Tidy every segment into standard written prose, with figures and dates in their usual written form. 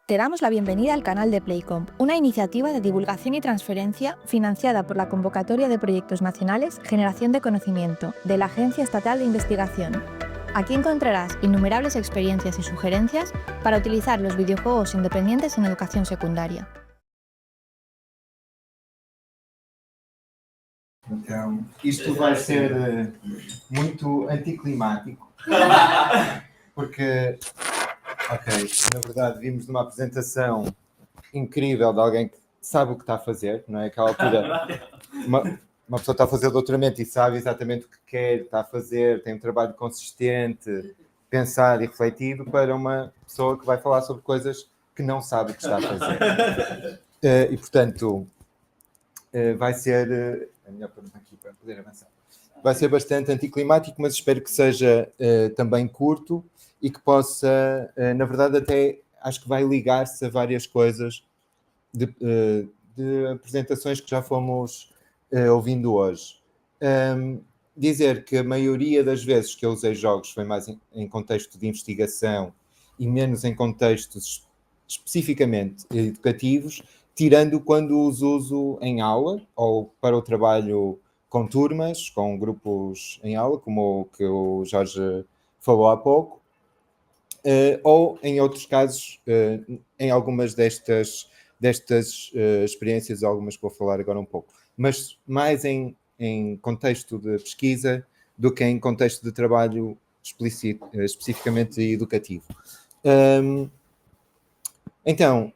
Te damos la bienvenida al canal de Playcomp, una iniciativa de divulgación y transferencia financiada por la Convocatoria de Proyectos Nacionales Generación de Conocimiento de la Agencia Estatal de Investigación. Aquí encontrarás innumerables experiencias y sugerencias para utilizar los videojuegos independientes en educación secundaria. Então, isto vai ser muito anticlimático, porque, na verdade vimos numa apresentação incrível de alguém que sabe o que está a fazer, não é? Aquela altura, uma pessoa está a fazer doutoramento e sabe exatamente o que quer, está a fazer, tem um trabalho consistente, pensado e refletido, para uma pessoa que vai falar sobre coisas que não sabe o que está a fazer. E, portanto, vai ser... a melhor pergunta aqui para poder avançar. Vai ser bastante anticlimático, mas espero que seja também curto e que possa, na verdade, até acho que vai ligar-se a várias coisas de apresentações que já fomos ouvindo hoje. Dizer que a maioria das vezes que eu usei jogos foi mais em contexto de investigação e menos em contextos especificamente educativos, tirando quando os uso em aula ou para o trabalho com turmas, com grupos em aula, como o que o Jorge falou há pouco, ou em outros casos, em algumas destas experiências, algumas que vou falar agora um pouco, mas mais em contexto de pesquisa do que em contexto de trabalho especificamente educativo. Então,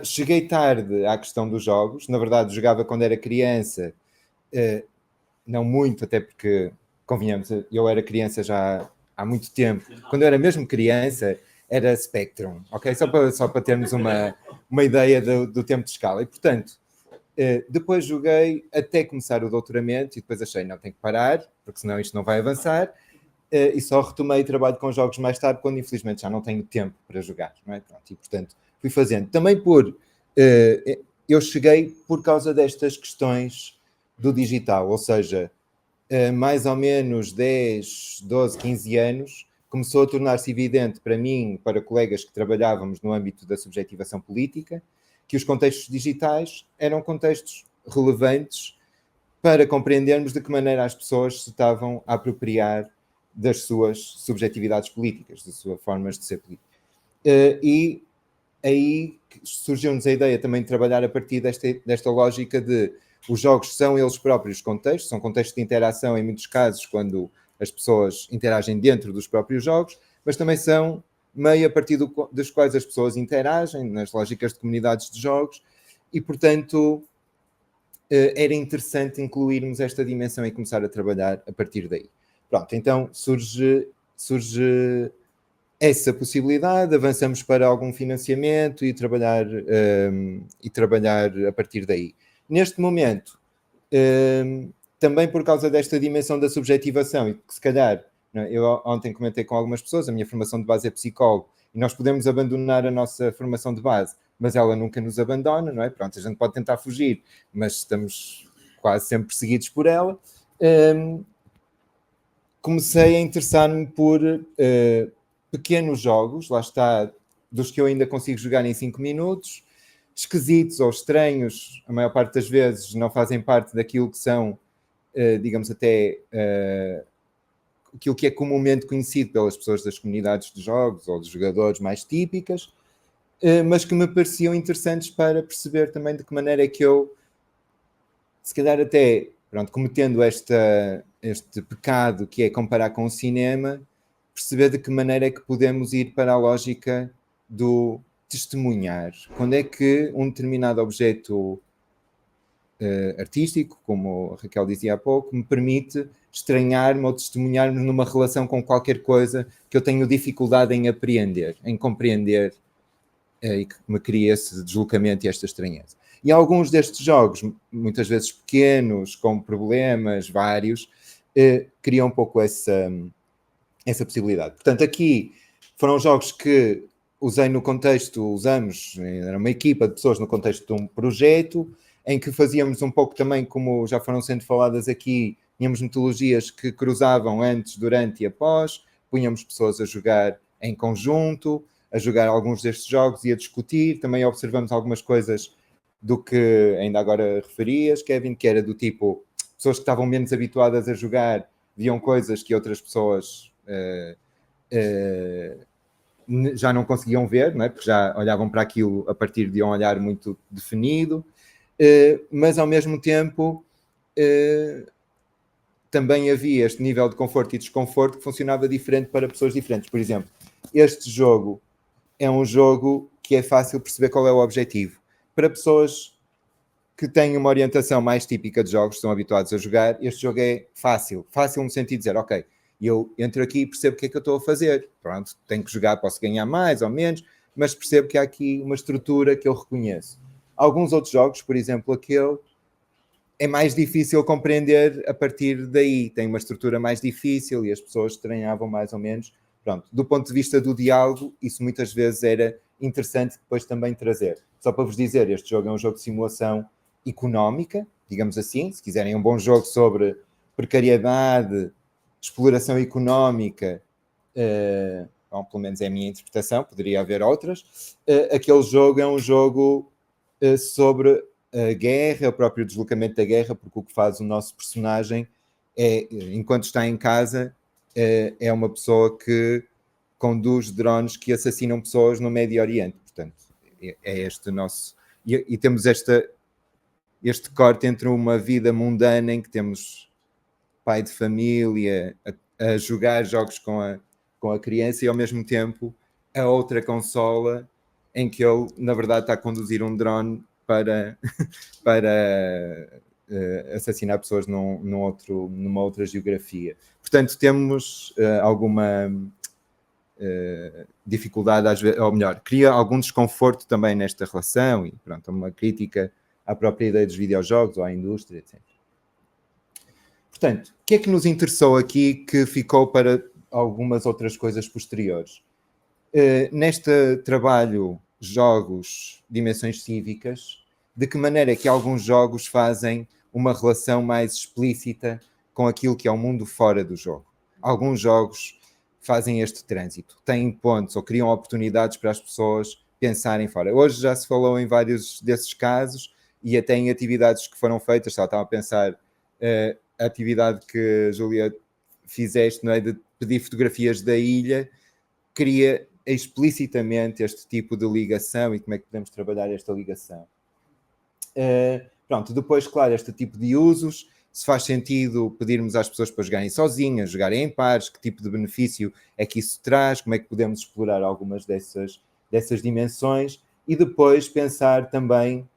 cheguei tarde à questão dos jogos. Na verdade, jogava quando era criança, não muito, até porque, convenhamos, eu era criança já há muito tempo. Quando eu era mesmo criança, era Spectrum, ok? Só para termos uma ideia do tempo de escala. E, portanto, depois joguei até começar o doutoramento e depois achei, não, tenho que parar, porque senão isto não vai avançar. E só retomei trabalho com jogos mais tarde, quando infelizmente já não tenho tempo para jogar, não é? Pronto, e, portanto, fui fazendo. Também eu cheguei por causa destas questões do digital, ou seja, mais ou menos 10, 12, 15 anos, começou a tornar-se evidente para mim, para colegas que trabalhávamos no âmbito da subjetivação política, que os contextos digitais eram contextos relevantes para compreendermos de que maneira as pessoas se estavam a apropriar das suas subjetividades políticas, das suas formas de ser política. E aí surgiu-nos a ideia também de trabalhar a partir desta lógica de os jogos são eles próprios contextos, são contextos de interação em muitos casos quando as pessoas interagem dentro dos próprios jogos, mas também são meio a partir dos quais as pessoas interagem nas lógicas de comunidades de jogos e, portanto, era interessante incluirmos esta dimensão e começar a trabalhar a partir daí. Pronto, então surge essa possibilidade, avançamos para algum financiamento e trabalhar a partir daí. Neste momento, também por causa desta dimensão da subjetivação, e que se calhar, eu ontem comentei com algumas pessoas, a minha formação de base é psicólogo, e nós podemos abandonar a nossa formação de base, mas ela nunca nos abandona, não é? Pronto, a gente pode tentar fugir, mas estamos quase sempre perseguidos por ela. Comecei a interessar-me por pequenos jogos, lá está, dos que eu ainda consigo jogar em 5 minutos, esquisitos ou estranhos, a maior parte das vezes não fazem parte daquilo que são, digamos até, aquilo que é comumente conhecido pelas pessoas das comunidades de jogos ou dos jogadores mais típicas, mas que me pareciam interessantes para perceber também de que maneira é que eu, se calhar até, pronto, cometendo este pecado que é comparar com o cinema, perceber de que maneira é que podemos ir para a lógica do testemunhar. Quando é que um determinado objeto artístico, como a Raquel dizia há pouco, me permite estranhar-me ou testemunhar-me numa relação com qualquer coisa que eu tenho dificuldade em apreender, em compreender, e que me cria esse deslocamento e esta estranheza. E alguns destes jogos, muitas vezes pequenos, com problemas vários, criam um pouco essa possibilidade. Portanto, aqui foram jogos que usamos, era uma equipa de pessoas no contexto de um projeto, em que fazíamos um pouco também, como já foram sendo faladas aqui, tínhamos metodologias que cruzavam antes, durante e após, punhamos pessoas a jogar em conjunto, a jogar alguns destes jogos e a discutir. Também observamos algumas coisas do que ainda agora referias, Kevin, que era do tipo, pessoas que estavam menos habituadas a jogar viam coisas que outras pessoas já não conseguiam ver, não é? Porque já olhavam para aquilo a partir de um olhar muito definido, mas ao mesmo tempo também havia este nível de conforto e desconforto que funcionava diferente para pessoas diferentes. Por exemplo, este jogo é um jogo que é fácil perceber qual é o objetivo. Para pessoas que têm uma orientação mais típica de jogos, estão habituados a jogar, este jogo é fácil. Fácil no sentido de dizer, ok, eu entro aqui e percebo o que é que eu estou a fazer. Pronto, tenho que jogar, posso ganhar mais ou menos, mas percebo que há aqui uma estrutura que eu reconheço. Alguns outros jogos, por exemplo, aquele, é mais difícil compreender a partir daí. Tem uma estrutura mais difícil e as pessoas estranhavam mais ou menos. Pronto, do ponto de vista do diálogo, isso muitas vezes era interessante depois também trazer. Só para vos dizer, este jogo é um jogo de simulação económica, digamos assim. Se quiserem um bom jogo sobre precariedade, exploração económica, bom, pelo menos é a minha interpretação, poderia haver outras. Aquele jogo é um jogo sobre a guerra, o próprio deslocamento da guerra, porque o que faz o nosso personagem é, enquanto está em casa, é uma pessoa que conduz drones que assassinam pessoas no Médio Oriente. Portanto, é este nosso... E temos este corte entre uma vida mundana em que temos pai de família a jogar jogos com a criança e ao mesmo tempo a outra consola em que ele, na verdade, está a conduzir um drone para assassinar pessoas numa outra geografia. Portanto, temos alguma dificuldade, às vezes, ou melhor, cria algum desconforto também nesta relação e, pronto, uma crítica à própria ideia dos videojogos ou à indústria, etc. Portanto, o que é que nos interessou aqui que ficou para algumas outras coisas posteriores? Neste trabalho, jogos, dimensões cívicas, de que maneira é que alguns jogos fazem uma relação mais explícita com aquilo que é o mundo fora do jogo. Alguns jogos fazem este trânsito, têm pontos ou criam oportunidades para as pessoas pensarem fora. Hoje já se falou em vários desses casos e até em atividades que foram feitas, estava a pensar a atividade que, Júlia, fizeste, não é, de pedir fotografias da ilha, cria explicitamente este tipo de ligação e como é que podemos trabalhar esta ligação. Pronto, depois, claro, este tipo de usos, se faz sentido pedirmos às pessoas para jogarem sozinhas, jogarem em pares, que tipo de benefício é que isso traz, como é que podemos explorar algumas dessas dimensões e depois pensar também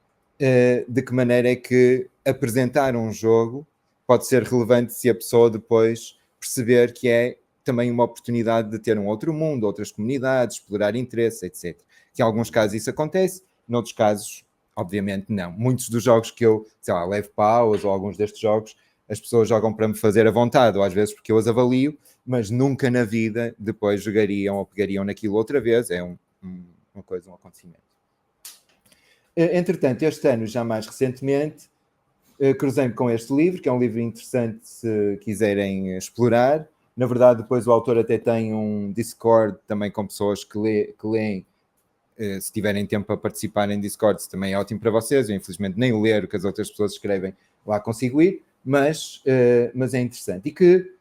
de que maneira é que apresentar um jogo pode ser relevante se a pessoa depois perceber que é também uma oportunidade de ter um outro mundo, outras comunidades, explorar interesses, etc. Que em alguns casos isso acontece, noutros casos, obviamente, não. Muitos dos jogos que eu, sei lá, levo paus ou alguns destes jogos, as pessoas jogam para me fazer a vontade, ou às vezes porque eu os avalio, mas nunca na vida depois jogariam ou pegariam naquilo outra vez. É uma coisa, um acontecimento. Entretanto, este ano, já mais recentemente, cruzei-me com este livro, que é um livro interessante se quiserem explorar. Na verdade, depois o autor até tem um Discord também com pessoas que leem. Se tiverem tempo para participar em Discord, também é ótimo para vocês. Eu, infelizmente, nem ler o que as outras pessoas escrevem lá consigo ir, mas é interessante. E que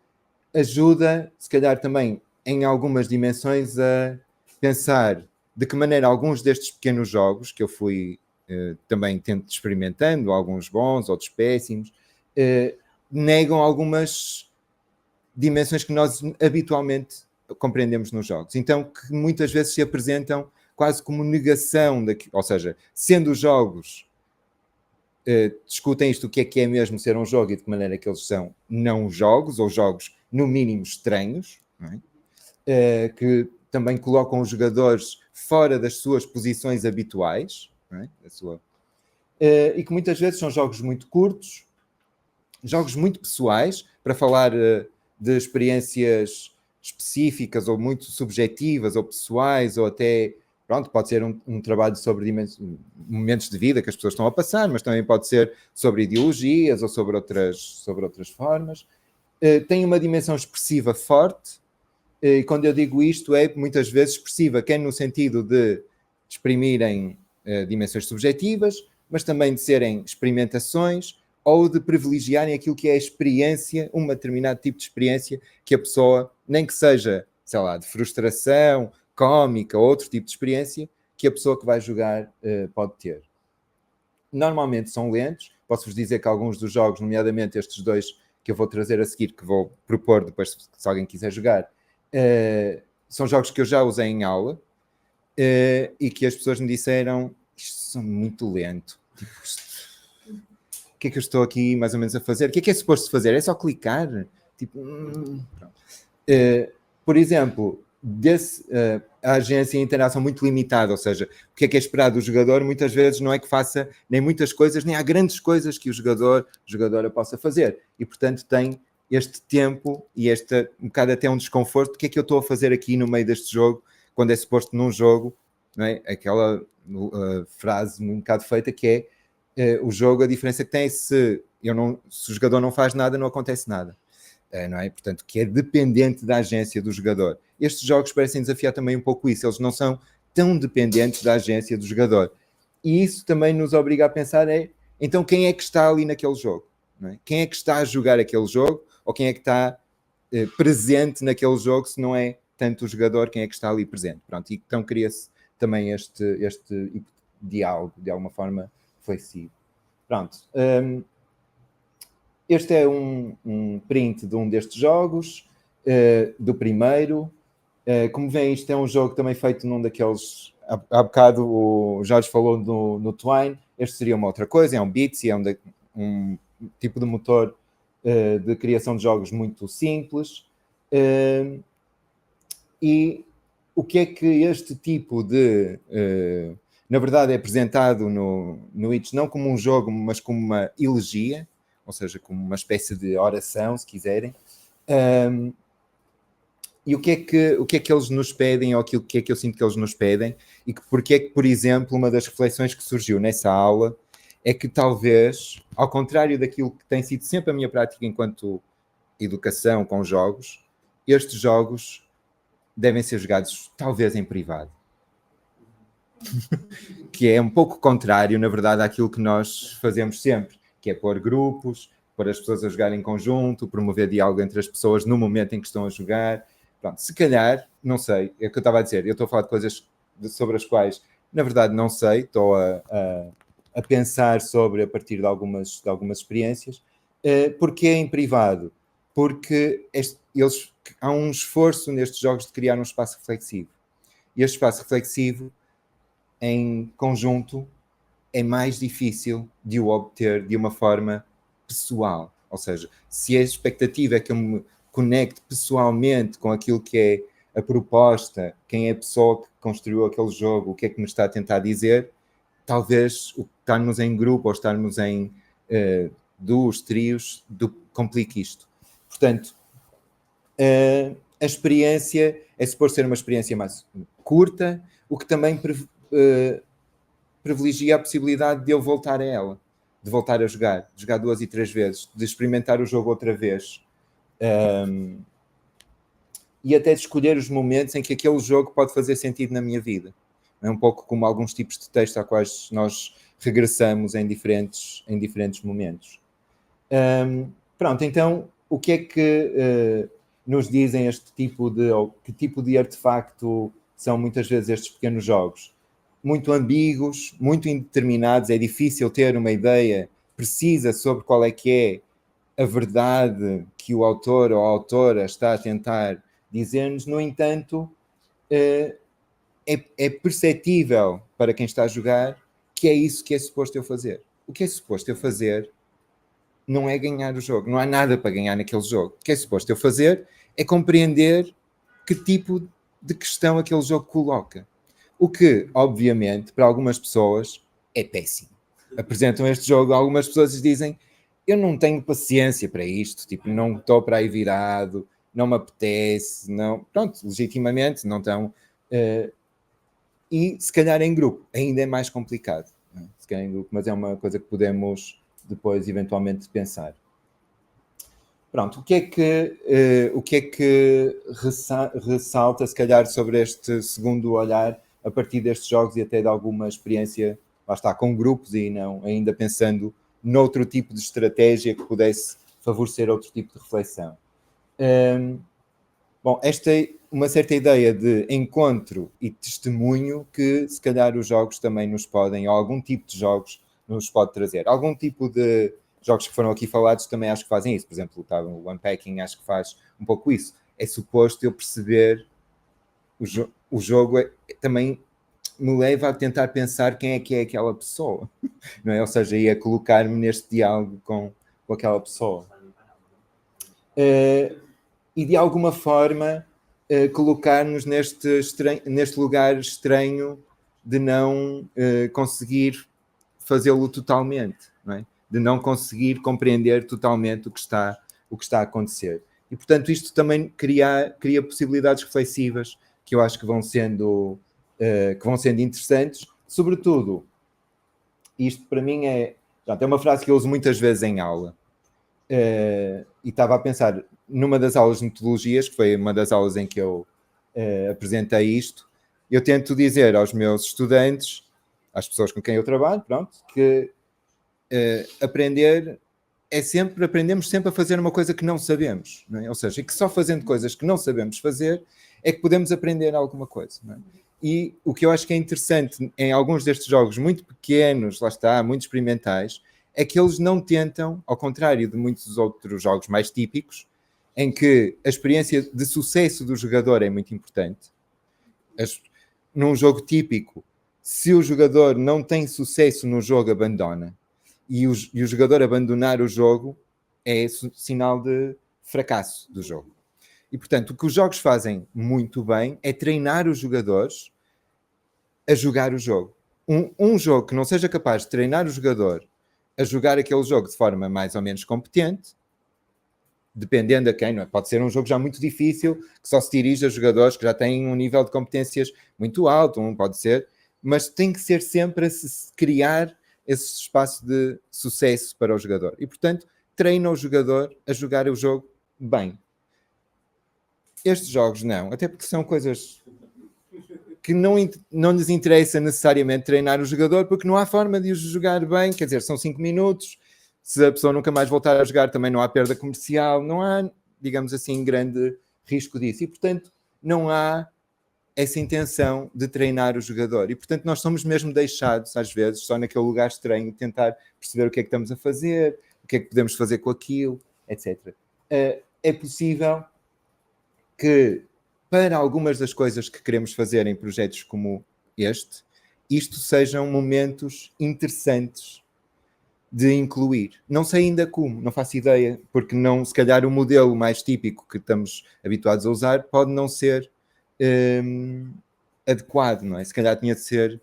ajuda, se calhar também, em algumas dimensões, a pensar de que maneira alguns destes pequenos jogos que eu fui também experimentando, alguns bons, outros péssimos, negam algumas dimensões que nós habitualmente compreendemos nos jogos. Então, que muitas vezes se apresentam quase como negação, ou seja, sendo os jogos discutem isto, o que é mesmo ser um jogo e de que maneira que eles são não jogos, ou jogos no mínimo estranhos, não é? Que também colocam os jogadores fora das suas posições habituais, não é? E que muitas vezes são jogos muito curtos, jogos muito pessoais, para falar de experiências específicas ou muito subjetivas ou pessoais, ou até, pronto, pode ser um trabalho sobre momentos de vida que as pessoas estão a passar, mas também pode ser sobre ideologias ou sobre outras formas. Tem uma dimensão expressiva forte E quando eu digo isto, é muitas vezes expressiva, quer no sentido de exprimirem dimensões subjetivas, mas também de serem experimentações ou de privilegiarem aquilo que é a experiência, um determinado tipo de experiência que a pessoa, nem que seja, sei lá, de frustração, cómica, ou outro tipo de experiência, que a pessoa que vai jogar pode ter. Normalmente são lentos, posso-vos dizer que alguns dos jogos, nomeadamente estes dois que eu vou trazer a seguir, que vou propor depois se alguém quiser jogar, são jogos que eu já usei em aula e que as pessoas me disseram isto são muito lento. Tipo, o que é que eu estou aqui mais ou menos a fazer? O que é suposto fazer? É só clicar? Tipo, por exemplo, a agência e a interação muito limitada, ou seja, o que é esperado do jogador, muitas vezes não é que faça nem muitas coisas, nem há grandes coisas que o jogadora possa fazer. E, portanto, tem este tempo e um bocado até um desconforto. O que é que eu estou a fazer aqui no meio deste jogo, quando é suposto num jogo, não é? Aquela frase um bocado feita que é o jogo, a diferença que tem é se o jogador não faz nada, não acontece nada. Não é? Portanto, que é dependente da agência do jogador. Estes jogos parecem desafiar também um pouco isso, eles não são tão dependentes da agência do jogador. E isso também nos obriga a pensar então quem é que está ali naquele jogo? Não é? Quem é que está a jogar aquele jogo? Ou quem é que está presente naquele jogo, se não é tanto o jogador, quem é que está ali presente? Pronto, e então cria-se também este diálogo, de alguma forma, flexível. Pronto. Este é um print de um destes jogos, do primeiro. Como veem, isto é um jogo também feito num daqueles... Há bocado o Jorge falou no Twine. Este seria uma outra coisa, é um Bitsy, é um tipo de motor de criação de jogos muito simples. E o que é que este tipo de... na verdade, é apresentado no Itch não como um jogo, mas como uma elegia, ou seja, como uma espécie de oração, se quiserem. E o que é que eles nos pedem, ou aquilo que é que eu sinto que eles nos pedem, e porque é que, por exemplo, uma das reflexões que surgiu nessa aula é que talvez, ao contrário daquilo que tem sido sempre a minha prática enquanto educação com jogos, estes jogos devem ser jogados talvez em privado. Que é um pouco contrário, na verdade, àquilo que nós fazemos sempre, que é pôr grupos, pôr as pessoas a jogar em conjunto, promover diálogo entre as pessoas no momento em que estão a jogar. Pronto, se calhar, não sei, é o que eu estava a dizer, eu estou a falar de coisas sobre as quais, na verdade, não sei, estou a pensar sobre a partir de algumas experiências. Porque é em privado? Porque há um esforço nestes jogos de criar um espaço reflexivo. E este espaço reflexivo em conjunto é mais difícil de o obter de uma forma pessoal. Ou seja, se a expectativa é que eu me conecte pessoalmente com aquilo que é a proposta, quem é a pessoa que construiu aquele jogo, o que é que me está a tentar dizer, talvez o estarmos em grupo ou estarmos em duos, trios, complique isto. Portanto, a experiência é suposto ser uma experiência mais curta, o que também privilegia a possibilidade de eu voltar a ela, de voltar a jogar, de jogar 2 e 3 vezes, de experimentar o jogo outra vez. E até de escolher os momentos em que aquele jogo pode fazer sentido na minha vida. É um pouco como alguns tipos de texto a quais nós regressamos em diferentes momentos. Pronto, então, o que é que nos dizem ou que tipo de artefacto são muitas vezes estes pequenos jogos? Muito ambíguos, muito indeterminados, é difícil ter uma ideia precisa sobre qual é que é a verdade que o autor ou a autora está a tentar dizer-nos. No entanto, é perceptível para quem está a jogar que é isso que é suposto eu fazer. O que é suposto eu fazer não é ganhar o jogo, não há nada para ganhar naquele jogo. O que é suposto eu fazer é compreender que tipo de questão aquele jogo coloca. O que, obviamente, para algumas pessoas é péssimo. Apresentam este jogo, algumas pessoas dizem eu não tenho paciência para isto, tipo, não estou para aí virado, não me apetece, não, pronto, legitimamente não estão. E se calhar em grupo ainda é mais complicado, não é? Se calhar em grupo, mas é uma coisa que podemos depois eventualmente pensar. Pronto, o que é que ressalta, se calhar, sobre este segundo olhar, a partir destes jogos e até de alguma experiência, lá está, com grupos e não ainda pensando noutro tipo de estratégia que pudesse favorecer outro tipo de reflexão? Bom, esta é uma certa ideia de encontro e testemunho que, se calhar, os jogos também nos podem, ou algum tipo de jogos nos pode trazer. Algum tipo de jogos que foram aqui falados também acho que fazem isso. Por exemplo, o Unpacking acho que faz um pouco isso. É suposto eu perceber o jogo também me leva a tentar pensar quem é aquela pessoa, não é? Ou seja, ia colocar-me neste diálogo com aquela pessoa. E de alguma forma colocar-nos neste lugar estranho de não conseguir fazê-lo totalmente, não é? De não conseguir compreender totalmente o que está a acontecer. E, portanto, isto também cria possibilidades reflexivas que eu acho que vão sendo interessantes. Sobretudo, isto para mim é uma frase que eu uso muitas vezes em aula. E estava a pensar numa das aulas de metodologias, que foi uma das aulas em que eu apresentei isto. Eu tento dizer aos meus estudantes, às pessoas com quem eu trabalho, pronto, que aprendemos sempre a fazer uma coisa que não sabemos, não é? Ou seja, que só fazendo coisas que não sabemos fazer é que podemos aprender alguma coisa, não é? E o que eu acho que é interessante em alguns destes jogos muito pequenos, lá está, muito experimentais, é que eles não tentam, ao contrário de muitos outros jogos mais típicos, em que a experiência de sucesso do jogador é muito importante. Num jogo típico, se o jogador não tem sucesso no jogo, abandona. E o jogador abandonar o jogo é sinal de fracasso do jogo. E, portanto, o que os jogos fazem muito bem é treinar os jogadores a jogar o jogo. Um jogo que não seja capaz de treinar o jogador a jogar aquele jogo de forma mais ou menos competente, dependendo a quem, não é? Pode ser um jogo já muito difícil, que só se dirige a jogadores que já têm um nível de competências muito alto, pode ser, mas tem que ser sempre a se criar esse espaço de sucesso para o jogador. E, portanto, treina o jogador a jogar o jogo bem. Estes jogos não, até porque são coisas que não lhes interessa necessariamente treinar o jogador, porque não há forma de os jogar bem, quer dizer, são 5 minutos, se a pessoa nunca mais voltar a jogar também não há perda comercial, não há, digamos assim, grande risco disso. E, portanto, não há essa intenção de treinar o jogador. E, portanto, nós somos mesmo deixados, às vezes, só naquele lugar estranho, de tentar perceber o que é que estamos a fazer, o que é que podemos fazer com aquilo, etc. É possível que, para algumas das coisas que queremos fazer em projetos como este, isto sejam momentos interessantes de incluir. Não sei ainda como, não faço ideia, porque não, se calhar o modelo mais típico que estamos habituados a usar pode não ser adequado, não é? Se calhar tinha de ser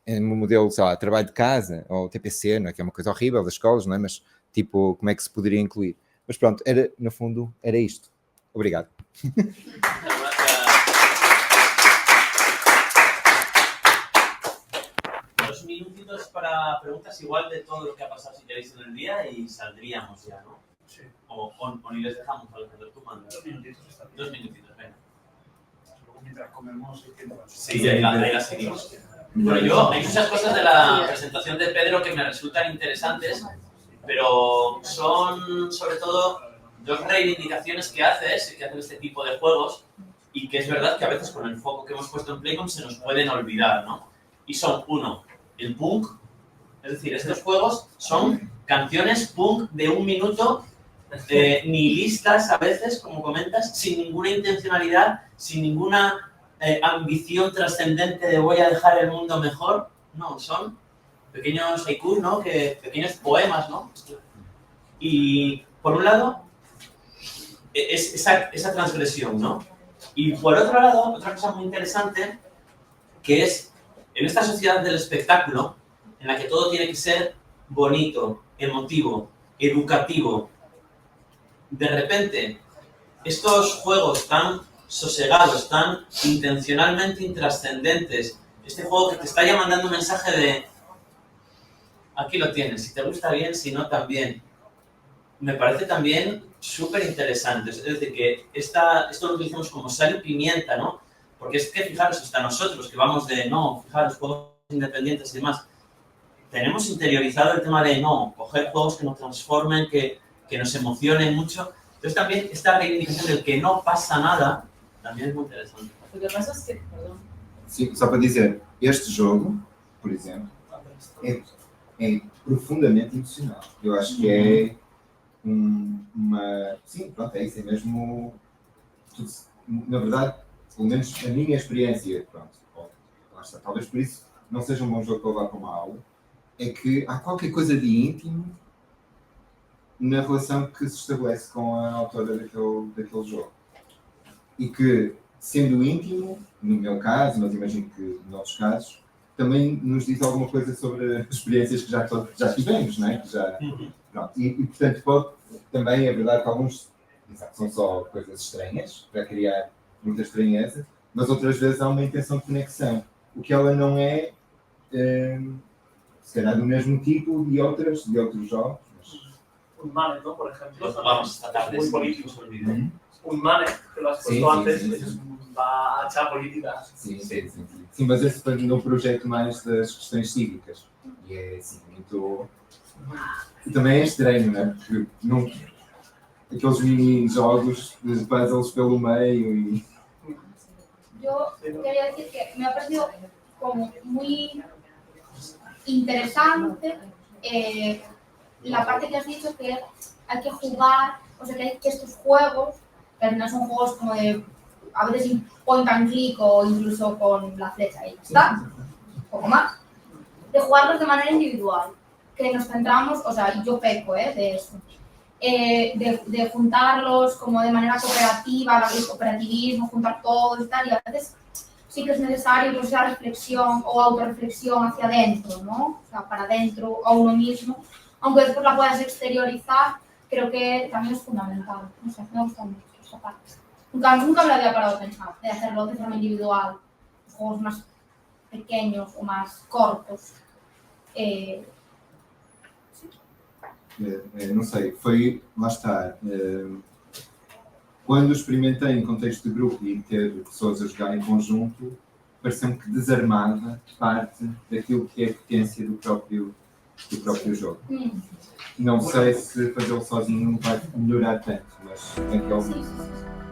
um modelo, sei lá, trabalho de casa, ou TPC, não é? Que é uma coisa horrível das escolas, não é? Mas, tipo, como é que se poderia incluir? Mas pronto, no fundo, era isto. Obrigado. Dos minutitos para preguntas igual de todo lo que ha pasado si queréis en el día y saldríamos ya, ¿no? Sí. O ni les dejamos, Alejandro, tú mandas. 2 minutitos está bien. 2 minutitos, venga. Luego mientras comemos y tiempo. Sí, ahí la seguimos. Bueno, hay muchas cosas de la presentación de Pedro que me resultan interesantes, pero son sobre todo 2 reivindicaciones que hace este tipo de juegos y que es verdad que a veces con el foco que hemos puesto en Playcom se nos pueden olvidar, ¿no? Y son, uno, el punk, es decir, estos juegos son canciones punk de 1 minuto, nihilistas a veces, como comentas, sin ninguna intencionalidad, sin ninguna ambición trascendente de voy a dejar el mundo mejor. No, son pequeños haikus, ¿no? Pequeños poemas, ¿no? Y por un lado, es esa transgresión, ¿no? Y por otro lado, otra cosa muy interesante, que es en esta sociedad del espectáculo, en la que todo tiene que ser bonito, emotivo, educativo, de repente, estos juegos tan sosegados, tan intencionalmente intrascendentes, este juego que te está mandando un mensaje de aquí lo tienes, si te gusta bien, si no también. me parece también súper interesante. Es decir, que esto lo utilizamos como sal y pimienta, ¿no? Porque es que, fijaros, hasta nosotros que vamos de, no, fijaros, juegos independientes y demás, tenemos interiorizado el tema de, no, coger juegos que nos transformen, que nos emocionen mucho. Entonces también esta reivindicación del que no pasa nada, también es muy interesante. O que pasa es que, perdón, Sim, só para dizer, este jogo, por exemplo, é profundamente emocional. Eu acho que é uma... Sim, pronto, é isso, é mesmo... Na verdade, pelo menos a minha experiência, pronto, lá está, talvez por isso não seja um bom jogo para levar para uma aula, é que há qualquer coisa de íntimo na relação que se estabelece com a autora daquele jogo. E que, sendo íntimo, no meu caso, mas imagino que noutros casos, também nos diz alguma coisa sobre as experiências que já tivemos, não é? Que já, pronto. E, portanto, também é verdade que alguns são só coisas estranhas, para criar muita estranheza, mas outras vezes há uma intenção de conexão. O que ela não é, se calhar do mesmo tipo de outros jogos. Un Manet, ¿no? Por ejemplo, Lo jugamos esta tarde, muy sí, político. nos olvidó. Un Manet, que lo has Sí, puesto sí, antes, sí, es sí. va a echar política. Sim, mas esse foi no projeto mais das questões cívicas. E é assim, muito... E também é estranho, não é? Porque não... aqueles mini-jogos de puzzles pelo meio e... Yo quería decir que me ha parecido como muy interesante la parte que has dicho que hay que jugar, o sea que estos juegos, que al final son juegos como de, a veces point and click o incluso con la flecha y ya está, un poco más, de jugarlos de manera individual, que nos centramos, o sea, yo peco de eso, de juntarlos como de manera cooperativa, el cooperativismo, juntar todos y tal, y a veces sí que es necesario pues, esa reflexión o autorreflexión hacia adentro, ¿no? O sea, para adentro a uno mismo, aunque después la puedas exteriorizar, creo que también es fundamental. No sé, me gusta mucho esa parte. Nunca me lo había parado a pensar, de hacerlo de forma individual, juegos más pequeños o más cortos. Não sei, foi, lá está, quando experimentei em contexto de grupo e ter pessoas a jogar em conjunto, pareceu-me que desarmava parte daquilo que é a potência do próprio jogo. Não sei se fazê-lo sozinho vai melhorar tanto, mas naquele... Sí.